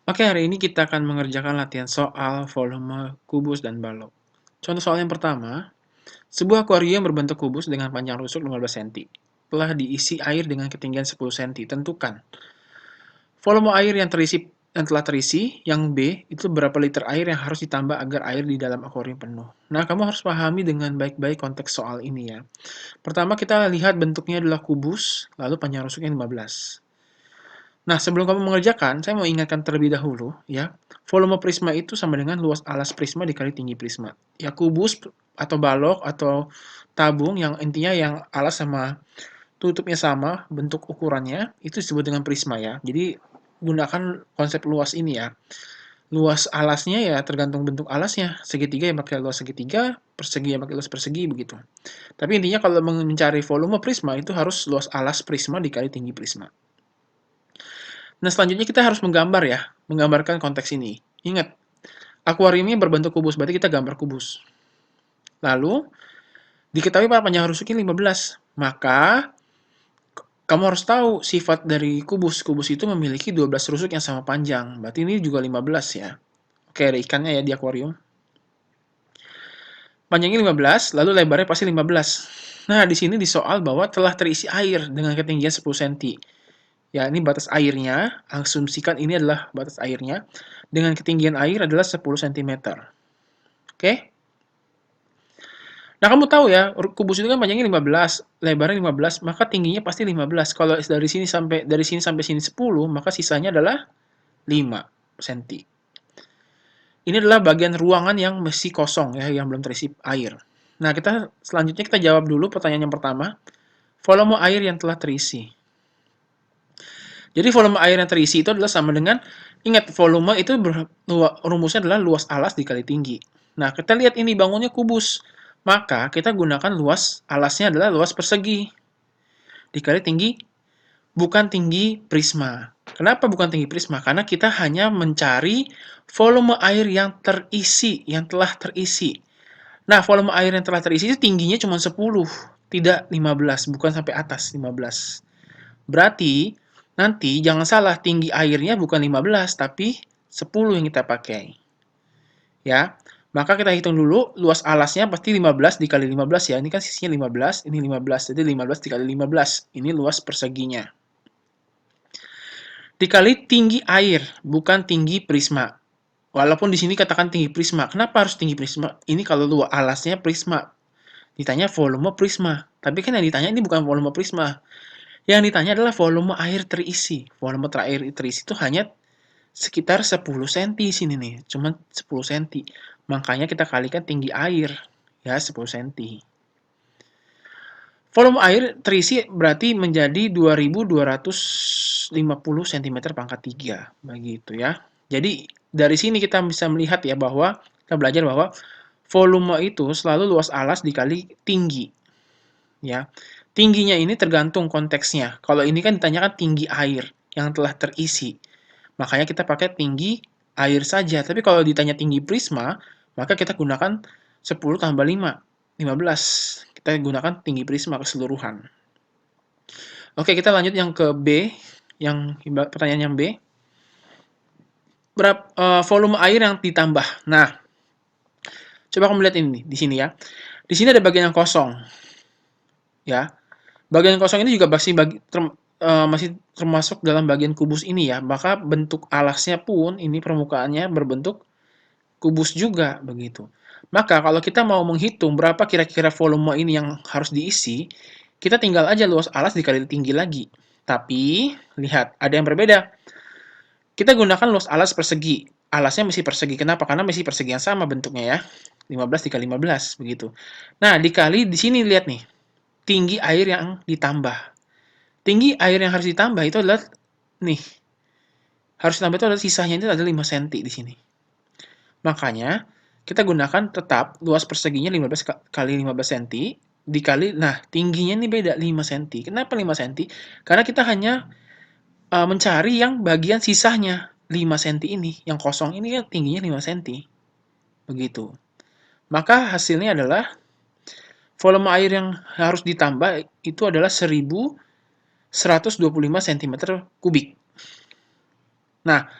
Oke, hari ini kita akan mengerjakan latihan soal volume kubus dan balok. Contoh soal yang pertama, sebuah akuarium berbentuk kubus dengan panjang rusuk 15 cm. Telah diisi air dengan ketinggian 10 cm. Tentukan volume air yang telah terisi, yang B, itu berapa liter air yang harus ditambah agar air di dalam akuarium penuh. Nah, kamu harus pahami dengan baik-baik konteks soal ini ya. Pertama, kita lihat bentuknya adalah kubus, lalu panjang rusuknya 15. Nah, sebelum kamu mengerjakan, saya mau ingatkan terlebih dahulu, ya. Volume prisma itu sama dengan luas alas prisma dikali tinggi prisma. Ya, kubus atau balok atau tabung yang intinya yang alas sama tutupnya sama, bentuk ukurannya, itu disebut dengan prisma ya. Jadi, gunakan konsep luas ini ya. Luas alasnya ya tergantung bentuk alasnya. Segitiga yang pakai luas segitiga, persegi yang pakai luas persegi, begitu. Tapi intinya kalau mencari volume prisma itu harus luas alas prisma dikali tinggi prisma. Nah, selanjutnya kita harus menggambar ya, menggambarkan konteks ini. Ingat, akuarium ini berbentuk kubus, berarti kita gambar kubus. Lalu, diketahui panjang rusuknya 15. Maka, kamu harus tahu sifat dari kubus. Kubus itu memiliki 12 rusuk yang sama panjang. Berarti ini juga 15 ya. Oke, ada ikannya ya di akuarium. Panjangnya 15, lalu lebarnya pasti 15. Nah, di sini di soal bahwa telah terisi air dengan ketinggian 10 cm. Ya, ini batas airnya. Asumsikan ini adalah batas airnya. Dengan ketinggian air adalah 10 cm. Oke? Nah, kamu tahu ya, kubus itu kan panjangnya 15, lebarnya 15, maka tingginya pasti 15. Kalau dari sini sampai sini 10, maka sisanya adalah 5 cm. Ini adalah bagian ruangan yang masih kosong ya, yang belum terisi air. Nah, selanjutnya kita jawab dulu pertanyaan yang pertama. Volume air yang telah terisi. Jadi volume air yang terisi itu adalah sama dengan, ingat volume itu rumusnya adalah luas alas dikali tinggi. Nah, kita lihat ini bangunnya kubus. Maka kita gunakan luas alasnya adalah luas persegi. Dikali tinggi, bukan tinggi prisma. Kenapa bukan tinggi prisma? Karena kita hanya mencari volume air yang terisi, yang telah terisi. Nah, volume air yang telah terisi itu tingginya cuma 10, tidak 15, bukan sampai atas 15. Berarti, nanti jangan salah, tinggi airnya bukan 15, tapi 10 yang kita pakai. Ya, maka kita hitung dulu, luas alasnya pasti 15 dikali 15 ya. Ini kan sisinya 15, ini 15, jadi 15 dikali 15. Ini luas perseginya. Dikali tinggi air, bukan tinggi prisma. Walaupun di sini katakan tinggi prisma. Kenapa harus tinggi prisma? Ini kalau luas alasnya prisma. Ditanya volume prisma. Tapi kan yang ditanya ini bukan volume prisma. Yang ditanya adalah volume air terisi. Volume air terisi itu hanya sekitar 10 cm sini nih. Cuma 10 cm. Makanya kita kalikan tinggi air. Ya, 10 cm. Volume air terisi berarti menjadi 2250 cm pangkat 3. Begitu ya. Jadi, dari sini kita bisa melihat ya bahwa, kita belajar bahwa volume itu selalu luas alas dikali tinggi. Ya. Tingginya ini tergantung konteksnya. Kalau ini kan ditanyakan tinggi air yang telah terisi. Makanya kita pakai tinggi air saja. Tapi kalau ditanya tinggi prisma, maka kita gunakan 10 tambah 5, 15. Kita gunakan tinggi prisma keseluruhan. Oke, kita lanjut yang ke B. Pertanyaan yang B. Volume air yang ditambah. Nah, coba kamu lihat ini di sini ya. Di sini ada bagian yang kosong. Ya. Bagian kosong ini juga masih termasuk dalam bagian kubus ini ya. Maka bentuk alasnya pun ini permukaannya berbentuk kubus juga begitu. Maka kalau kita mau menghitung berapa kira-kira volume ini yang harus diisi, kita tinggal aja luas alas dikali tinggi lagi. Tapi lihat, ada yang berbeda. Kita gunakan luas alas persegi. Alasnya mesti persegi. Kenapa? Karena mesti persegi yang sama bentuknya ya. 15 dikali 15 begitu. Nah, dikali di sini lihat nih. Tinggi air yang ditambah. Tinggi air yang harus ditambah itu adalah nih. Harus ditambah itu adalah sisanya itu ada 5 cm di sini. Makanya kita gunakan tetap luas perseginya 15 kali 15 cm dikali, nah tingginya ini beda 5 cm. Kenapa 5 cm? Karena kita hanya mencari yang bagian sisanya 5 cm ini, yang kosong ini kan tingginya 5 cm. Begitu. Maka hasilnya adalah volume air yang harus ditambah itu adalah 1125 cm kubik. Nah,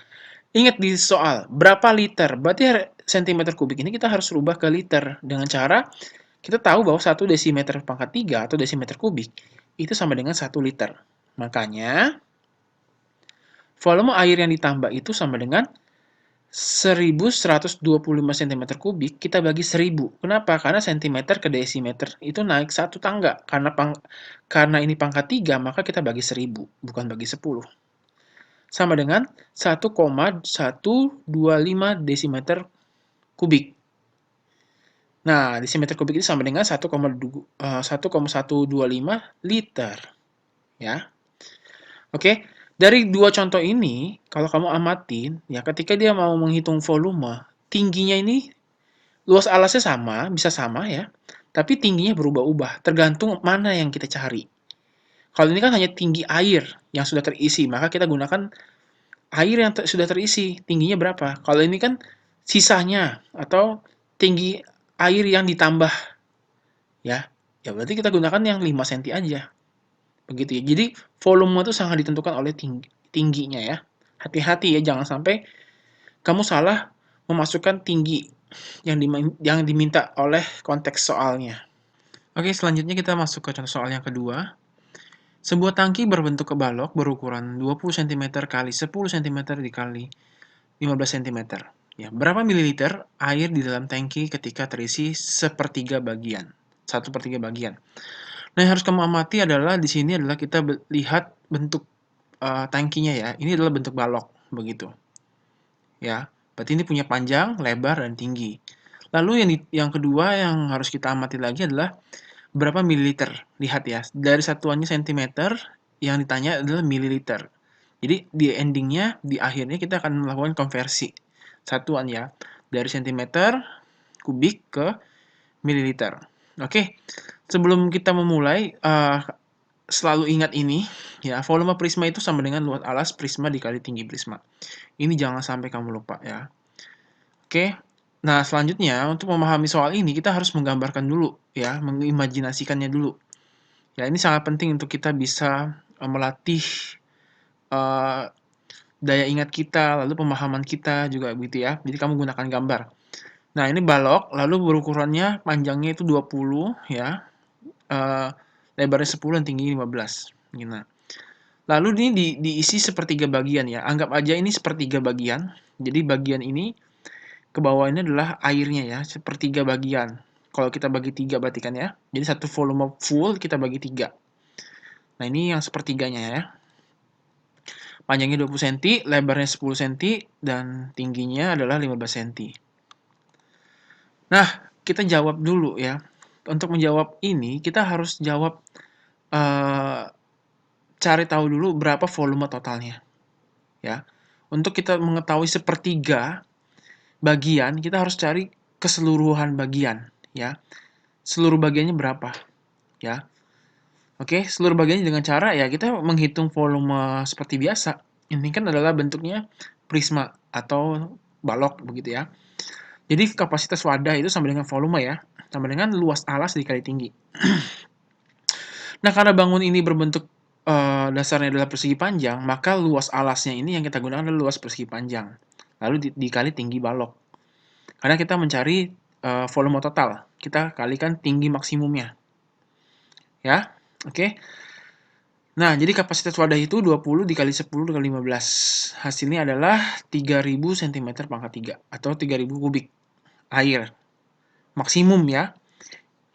Ingat di soal, berapa liter? Berarti sentimeter kubik ini kita harus rubah ke liter. Dengan cara, kita tahu bahwa 1 desimeter pangkat 3 atau desimeter kubik, itu sama dengan 1 liter. Makanya, volume air yang ditambah itu sama dengan 1125 cm kubik, kita bagi 1000. Kenapa? Karena sentimeter ke desimeter itu naik satu tangga. Karena ini pangkat 3, maka kita bagi 1000, bukan bagi 10. Sama dengan 1,125 desimeter kubik. Nah, desimeter kubik itu sama dengan 1,125 liter. Ya. Oke, dari dua contoh ini, kalau kamu amatin, ya ketika dia mau menghitung volume, tingginya ini, luas alasnya sama, bisa sama ya, tapi tingginya berubah-ubah, tergantung mana yang kita cari. Kalau ini kan hanya tinggi air yang sudah terisi, maka kita gunakan air yang sudah terisi, tingginya berapa. Kalau ini kan sisanya, atau tinggi air yang ditambah, ya, ya berarti kita gunakan yang 5 cm aja. Begitu ya. Jadi volume itu sangat ditentukan oleh tingginya ya. Hati-hati ya, jangan sampai kamu salah memasukkan tinggi yang diminta oleh konteks soalnya. Oke, selanjutnya kita masuk ke contoh soal yang kedua. Sebuah tangki berbentuk kebalok berukuran 20 cm kali 10 cm dikali 15 cm. Ya, berapa mililiter air di dalam tangki ketika terisi sepertiga bagian? 1/3 bagian. Nah, yang harus kamu amati adalah di sini adalah kita lihat bentuk tangkinya ya. Ini adalah bentuk balok begitu. Ya, berarti ini punya panjang, lebar, dan tinggi. Lalu yang kedua yang harus kita amati lagi adalah berapa mililiter. Lihat ya, dari satuannya sentimeter, yang ditanya adalah mililiter. Jadi di endingnya, di akhirnya kita akan melakukan konversi satuan ya, dari sentimeter kubik ke mililiter. Oke, sebelum kita memulai, selalu ingat ini, ya, volume prisma itu sama dengan luas alas prisma dikali tinggi prisma. Ini jangan sampai kamu lupa ya. Oke, nah selanjutnya untuk memahami soal ini kita harus menggambarkan dulu ya, mengimajinasikannya dulu. Ya, ini sangat penting untuk kita bisa melatih daya ingat kita, lalu pemahaman kita juga begitu ya. Jadi kamu gunakan gambar. Nah, ini balok, lalu berukurannya panjangnya itu 20 ya, lebarnya 10 dan tingginya 15. Nah, lalu ini diisi sepertiga bagian ya. Anggap aja ini sepertiga bagian. Jadi bagian ini ke bawah ini adalah airnya ya, sepertiga bagian. Kalau kita bagi 3 berarti kan ya. Jadi satu volume full kita bagi 3. Nah, ini yang sepertiganya ya. Panjangnya 20 cm, lebarnya 10 cm, dan tingginya adalah 15 cm. Nah, kita jawab dulu ya. Untuk menjawab ini, kita harus jawab, cari tahu dulu berapa volume totalnya. Ya. Untuk kita mengetahui sepertiga bagian, kita harus cari keseluruhan bagian. Ya. Seluruh bagiannya berapa. Ya. Oke, seluruh bagiannya dengan cara ya kita menghitung volume seperti biasa. Ini kan adalah bentuknya prisma atau balok begitu ya. Jadi kapasitas wadah itu sama dengan volume ya, sama dengan luas alas dikali tinggi. Nah, karena bangun ini berbentuk dasarnya adalah persegi panjang, maka luas alasnya ini yang kita gunakan adalah luas persegi panjang. Lalu dikali tinggi balok. Karena kita mencari volume total, kita kalikan tinggi maksimumnya. Ya, oke. Nah, jadi kapasitas wadah itu 20 dikali 10 dikali 15. Hasilnya adalah 3000 cm pangkat 3 atau 3000 kubik air. Maksimum ya.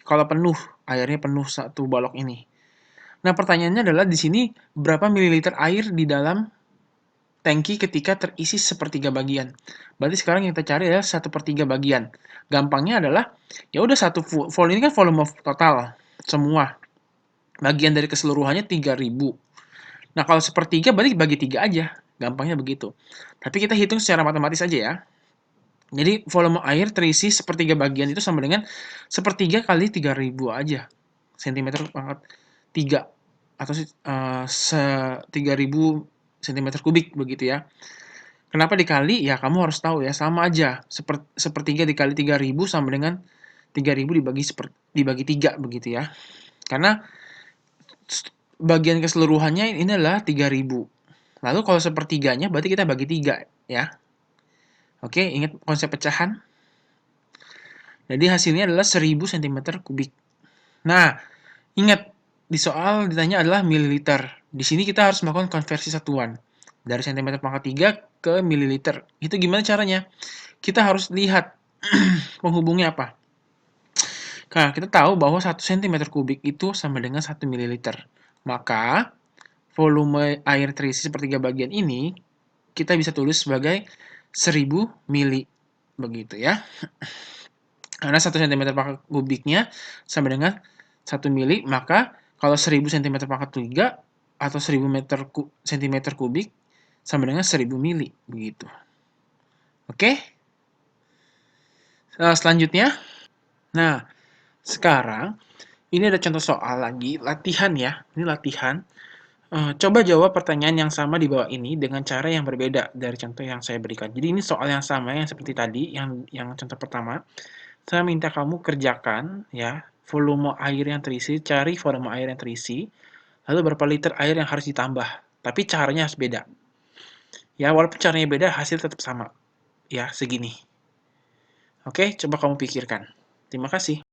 Kalau penuh, airnya penuh satu balok ini. Nah, pertanyaannya adalah di sini berapa mililiter air di dalam tangki ketika terisi sepertiga bagian. Berarti sekarang yang kita cari adalah 1/3 bagian. Gampangnya adalah ya udah satu volume ini kan volume total semua. Bagian dari keseluruhannya 3000. Nah, kalau sepertiga berarti bagi 3 aja. Gampangnya begitu. Tapi kita hitung secara matematis aja ya. Jadi volume air terisi sepertiga bagian itu sama dengan sepertiga kali 3000 aja. Centimeter pangkat 3 atau 3000 cm kubik begitu ya. Kenapa dikali? Ya kamu harus tahu ya, sama aja. Sepertiga dikali 3000 sama dengan 3000 dibagi 3 begitu ya. Karena bagian keseluruhannya ini adalah 3000. Lalu kalau sepertiganya berarti kita bagi 3 ya. Oke, ingat konsep pecahan? Jadi hasilnya adalah 1000 cm3. Nah, ingat di soal ditanya adalah mililiter. Di sini kita harus melakukan konversi satuan dari cm pangkat 3 ke mililiter. Itu gimana caranya? Kita harus lihat penghubungnya apa. Nah, kita tahu bahwa 1 cm3 itu sama dengan 1 mililiter. Maka, volume air terisi sepertiga bagian ini kita bisa tulis sebagai 1000 mili. Begitu ya. Karena 1 cm3-nya sama dengan 1 mili, maka kalau 1000 cm3 atau 1000 cm3 sama dengan 1000 mili. Begitu. Oke? Selanjutnya. Nah, sekarang ini ada contoh soal lagi, latihan ya. Ini latihan. Coba jawab pertanyaan yang sama di bawah ini dengan cara yang berbeda dari contoh yang saya berikan. Jadi ini soal yang sama yang seperti tadi, yang contoh pertama. Saya minta kamu kerjakan ya, volume air yang terisi, cari volume air yang terisi, lalu berapa liter air yang harus ditambah. Tapi caranya harus beda. Ya, walaupun caranya beda, hasil tetap sama. Ya, segini. Oke, coba kamu pikirkan. Terima kasih.